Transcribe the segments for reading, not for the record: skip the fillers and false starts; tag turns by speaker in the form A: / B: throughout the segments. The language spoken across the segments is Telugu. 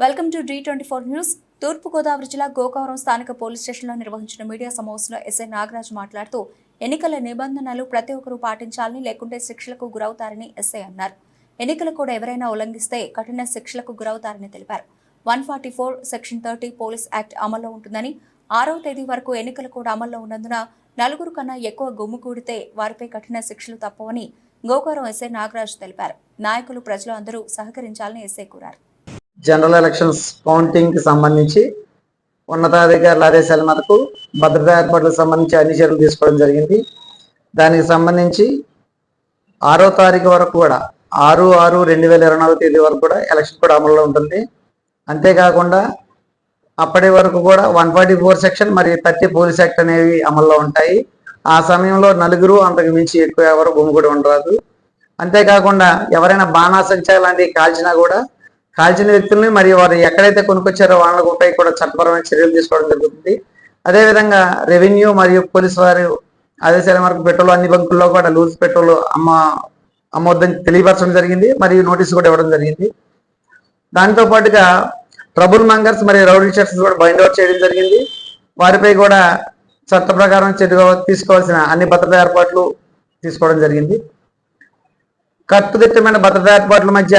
A: Welcome to D24 news. తూర్పు గోదావరి జిల్లా గోకవరం స్థానిక పోలీస్ స్టేషన్లో నిర్వహించిన మీడియా సమావేశంలో ఎస్ఐ నాగరాజు మాట్లాడుతూ ఎన్నికల నిబంధనలు ప్రతి ఒక్కరూ పాటించాలని, లేకుంటే శిక్షలకు గురవుతారని ఎస్ఐ అన్నారు. ఎన్నికలు కూడా ఎవరైనా ఉల్లంఘిస్తే కఠిన శిక్షలకు గురవుతారని తెలిపారు. 144 సెక్షన్ 30 పోలీస్ యాక్ట్ అమల్లో ఉంటుందని, 6వ తేదీ వరకు ఎన్నికలు కూడా అమల్లో ఉన్నందున నలుగురు కన్నా ఎక్కువ గుమ్మికూడితే వారిపై కఠిన శిక్షలు తప్పవని గోకవరం ఎస్ఐ నాగరాజు తెలిపారు. నాయకులు, ప్రజలు అందరూ సహకరించాలని ఎస్ఐ కోరారు.
B: జనరల్ ఎలక్షన్స్ కౌంటింగ్ కి సంబంధించి ఉన్నతాధికారుల ఆదేశాల మేరకు భద్రతా ఏర్పాట్లకు సంబంధించి అన్ని చర్యలు తీసుకోవడం జరిగింది. దానికి సంబంధించి 6వ తారీఖు వరకు కూడా 6/6/2024 తేదీ వరకు కూడా ఎలక్షన్ కూడా అమల్లో ఉంటుంది. అంతేకాకుండా అప్పటి వరకు కూడా 144 సెక్షన్ మరియు 30 పోలీస్ యాక్ట్ అనేవి అమల్లో ఉంటాయి. ఆ సమయంలో నలుగురు అంతకు మించి ఎక్కువ ఎవరు గుమిగూడి ఉండరాదు. అంతేకాకుండా ఎవరైనా బాణాసంచా లాంటివి కాల్చినా కూడా కాల్చిన వ్యక్తుల్ని మరియు వారు ఎక్కడైతే కొనుక్కొచ్చారో వాళ్ళపై కూడా చట్టపరమైన చర్యలు తీసుకోవడం జరుగుతుంది. అదేవిధంగా రెవెన్యూ మరియు పోలీసు వారు ఆదేశాల మేరకు పెట్రోల్ అన్ని బంకుల్లో కూడా లూజ్ పెట్రోల్ అమ్మొద్దని తెలియపరచడం జరిగింది మరియు నోటీసు కూడా ఇవ్వడం జరిగింది. దాంతో పాటుగా ట్రబుల్ మంగర్స్ మరియు రౌడీ షీటర్స్ కూడా బైండ్ అవుట్ చేయడం జరిగింది. వారిపై కూడా చట్ట ప్రకారం తీసుకోవాల్సిన అన్ని భద్రతా ఏర్పాట్లు తీసుకోవడం జరిగింది. కట్టుదిట్టమైన భద్రతా ఏర్పాట్ల మధ్య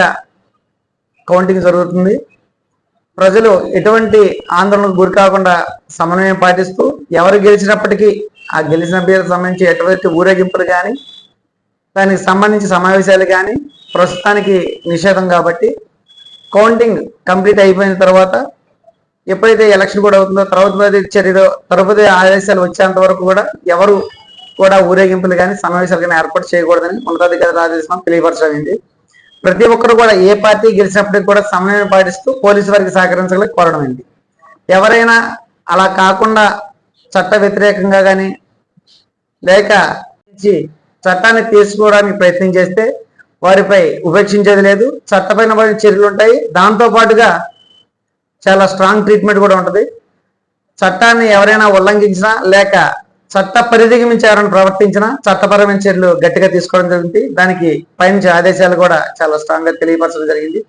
B: కౌంటింగ్ జరుగుతుంది. ప్రజలు ఎటువంటి ఆందోళనకు గురి కాకుండా సమన్వయం పాటిస్తూ ఎవరు గెలిచినప్పటికీ ఆ గెలిచిన అభ్యర్థికి సంబంధించి ఎటువంటి ఊరేగింపులు కానీ దానికి సంబంధించి సమావేశాలు కానీ ప్రస్తుతానికి నిషేధం. కాబట్టి కౌంటింగ్ కంప్లీట్ అయిపోయిన తర్వాత ఎప్పుడైతే ఎలక్షన్ కూడా అవుతుందో తరుపతి ఆదేశాలు వచ్చేంత వరకు కూడా ఎవరు కూడా ఊరేగింపులు కానీ సమావేశాలు కానీ ఏర్పాటు చేయకూడదని ఉన్నతాధికారుల ఆదేశం తెలియపరచమైంది. ప్రతి ఒక్కరు కూడా ఏ పార్టీ గెలిచినప్పటికీ కూడా సమన్వయం పాటిస్తూ పోలీసు వారికి సహకరించాలని కోరడం అయింది. ఎవరైనా అలా కాకుండా చట్ట వ్యతిరేకంగా కానీ లేక చట్టాన్ని తీసుకోవడానికి ప్రయత్నం చేస్తే వారిపై ఉపేక్షించేది లేదు, చట్టపరమైన చర్యలు ఉంటాయి. దాంతో పాటుగా చాలా స్ట్రాంగ్ ట్రీట్మెంట్ కూడా ఉంటుంది. చట్టాన్ని ఎవరైనా ఉల్లంఘించినా లేక చట్ట పరిధికి మించి ఎవరైనా ప్రవర్తించినా చట్టపరమైన చర్యలు గట్టిగా తీసుకోవడం జరిగింది. దానికి పైనుంచి ఆదేశాలు కూడా చాలా స్ట్రాంగ్ గా తెలియపరచడం జరిగింది.